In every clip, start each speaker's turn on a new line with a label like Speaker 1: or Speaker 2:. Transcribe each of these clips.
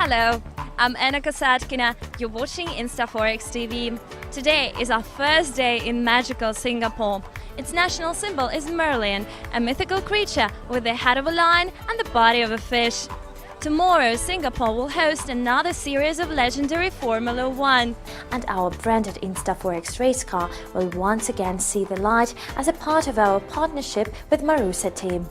Speaker 1: Hello, I'm Anna Kasatkina. You're watching InstaForex TV. Today is our first day in magical Singapore. Its national symbol is Merlion, a mythical creature with the head of a lion and the body of a fish. Tomorrow, Singapore will host another series of legendary Formula 1.
Speaker 2: And our branded InstaForex race car will once again see the light as a part of our partnership with Marussia team.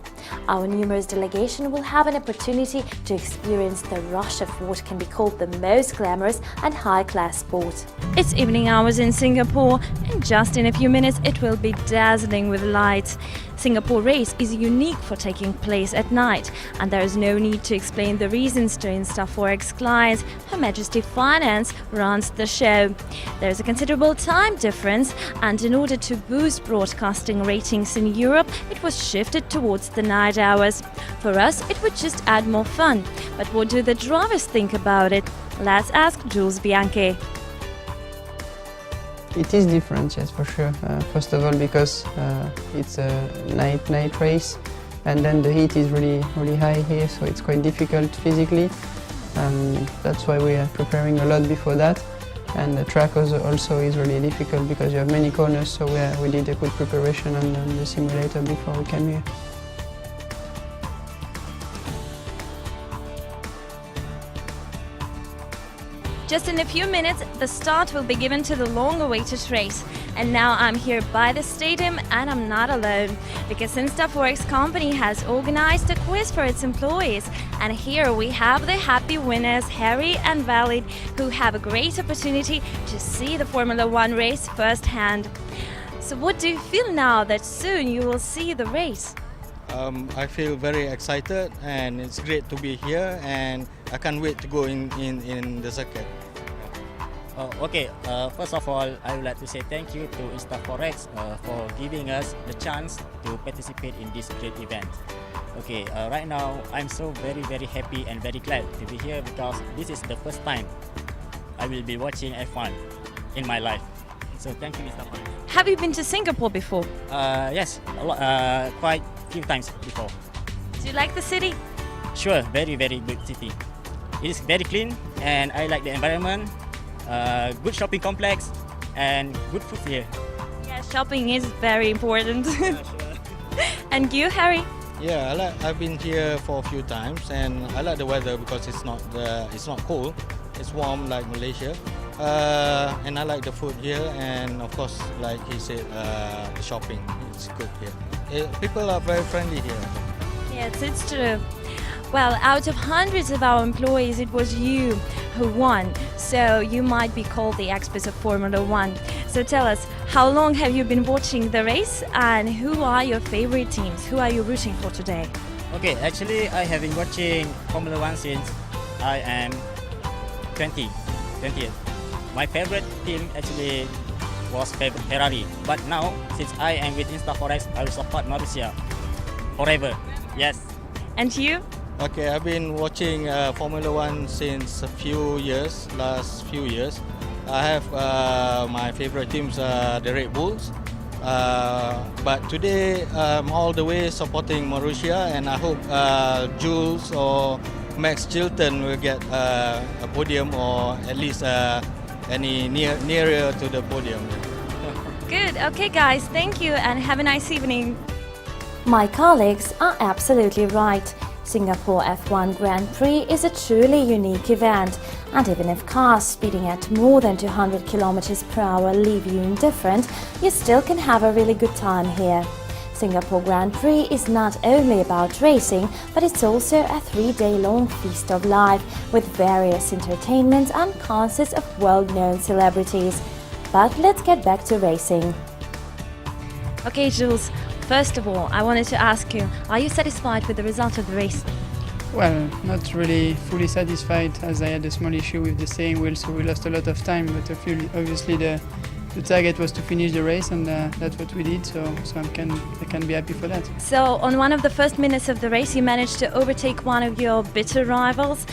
Speaker 2: Our numerous delegation will have an opportunity to experience the rush of what can be called the most glamorous and high-class sport.
Speaker 1: It's evening hours in Singapore, and just in a few minutes it will be dazzling with lights. Singapore race is unique for taking place at night, and there is no need to explain the reasons to InstaForex clients. Her Majesty Finance runs the show. There is a considerable time difference, and in order to boost broadcasting ratings in Europe, it was shifted towards the night hours. For us, it would just add more fun. But what do the drivers think about it? Let's ask Jules Bianchi.
Speaker 3: It is different, yes, for sure. First of all, because it's a night race, and then the heat is really high here, so it's quite difficult physically. That's why we are preparing a lot before that. And the track also is really difficult because you have many corners, so we did a good preparation on the simulator before we came here.
Speaker 1: Just in a few minutes, the start will be given to the long-awaited race. And now I'm here by the stadium, and I'm not alone, because InstaForex company has organized a quiz for its employees. And here we have the happy winners, Harry and Valid, who have a great opportunity to see the Formula 1 race firsthand. So what do you feel now that soon you will see the race?
Speaker 4: I feel very excited, and it's great to be here, and I can't wait to go in the circuit.
Speaker 5: First of all, I would like to say thank you to InstaForex for giving us the chance to participate in this great event. Right now I'm so very happy and very glad to be here because this is the first time I will be watching F1 in my life. So thank you, InstaForex.
Speaker 1: Have you been to Singapore before?
Speaker 5: Yes, quite few times before.
Speaker 1: Do you like the city?
Speaker 5: Sure, very good city. It is very clean, and I like the environment. Good shopping complex and good food here.
Speaker 1: Yeah, shopping is very important.
Speaker 5: Yeah, sure.
Speaker 1: And you, Harry?
Speaker 4: Yeah, I've been here for a few times, and I like the weather because it's not cold. It's warm like Malaysia, and I like the food here, and of course, like he said, the shopping. It's good here. People are very friendly here.
Speaker 1: Yes, it's true. Well, out of hundreds of our employees, it was you who won. So you might be called the experts of Formula 1. So tell us, how long have you been watching the race, and who are your favorite teams? Who are you rooting for today?
Speaker 5: Actually, I have been watching Formula 1 since I am 20. My favorite team actually was Ferrari. But now, since I am with InstaForex, I will support Marussia forever. Yes.
Speaker 1: And you?
Speaker 4: Okay, I've been watching Formula 1 since last few years. I have my favorite teams are the Red Bulls. But today I'm all the way supporting Marussia, and I hope Jules or Max Chilton will get a podium, or at least any nearer to the podium.
Speaker 1: Good. Okay, guys. Thank you, and have a nice evening.
Speaker 2: My colleagues are absolutely right. Singapore F1 Grand Prix is a truly unique event, and even if cars speeding at more than 200 km per hour leave you indifferent, you still can have a really good time here. Singapore Grand Prix is not only about racing, but it's also a 3-day-long feast of life with various entertainments and concerts of world-known celebrities. But let's get back to racing.
Speaker 1: Okay, Jules. First of all, I wanted to ask you, are you satisfied with the result of the race?
Speaker 3: Well, not really fully satisfied, as I had a small issue with the steering wheel, so we lost a lot of time, but obviously the target was to finish the race, and that's what we did, so I can be happy for that.
Speaker 1: So on one of the first minutes of the race you managed to overtake one of your bitter rivals,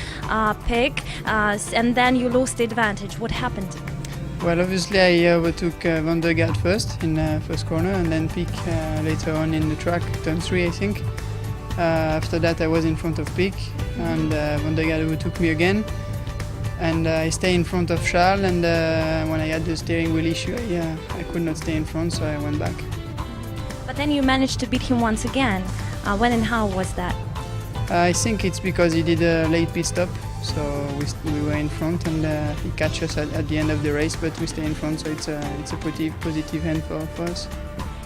Speaker 1: Pick, and then you lost the advantage. What happened?
Speaker 3: Well, obviously I overtook Van der Gaart first in first corner, and then Pick later on in the track, turn 3 I think. After that I was in front of Pick, and Van der Gaart overtook me again. and I stay in front of Charles, and when I had the steering wheel issue, I could not stay in front, so I went back.
Speaker 1: But then you managed to beat him once again. When and how was that?
Speaker 3: I think it's because he did a late pit stop, so we were in front, and he catch us at the end of the race, but we stay in front, so it's a pretty positive hand for us.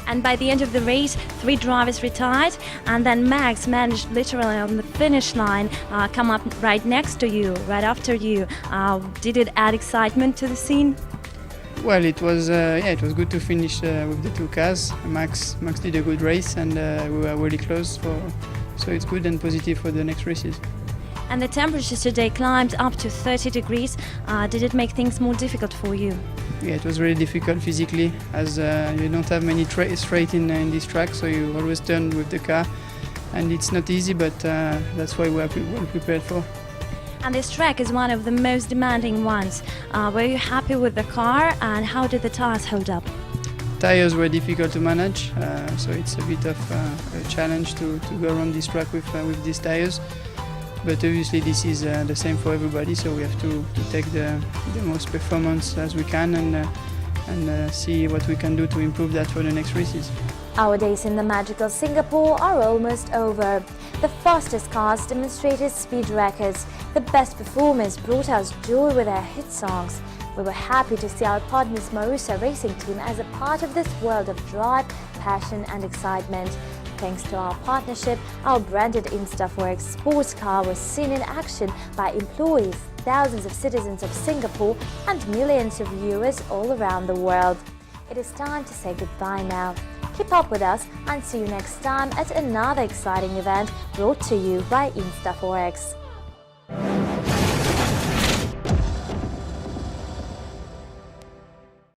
Speaker 1: And by the end of the race, 3 drivers retired, and then Max managed literally on the finish line come up right next to you, right after you. Did it add excitement to the scene?
Speaker 3: Well, it was good to finish with the 2 cars. Max did a good race, and we were really close, so it's good and positive for the next races.
Speaker 1: And the temperatures today climbed up to 30 degrees. Did it make things more difficult for you?
Speaker 3: Yeah, it was really difficult physically, as you don't have many straight in this track, so you always turn with the car, and it's not easy, but that's why we are well prepared for.
Speaker 1: And this track is one of the most demanding ones. Were you happy with the car, and how did the tires hold up?
Speaker 3: Tires were difficult to manage, so it's a bit of a challenge to go around this track with these tires. But obviously this is the same for everybody, so we have to take the most performance as we can, and see what we can do to improve that for the next races.
Speaker 2: Our days in the magical Singapore are almost over. The fastest cars demonstrated speed records. The best performers brought us joy with their hit songs. We were happy to see our partners Marussia Racing Team as a part of this world of drive, passion and excitement. Thanks to our partnership, our branded InstaForex sports car was seen in action by employees, thousands of citizens of Singapore and millions of viewers all around the world. It is time to say goodbye now. Keep up with us and see you next time at another exciting event brought to you by InstaForex.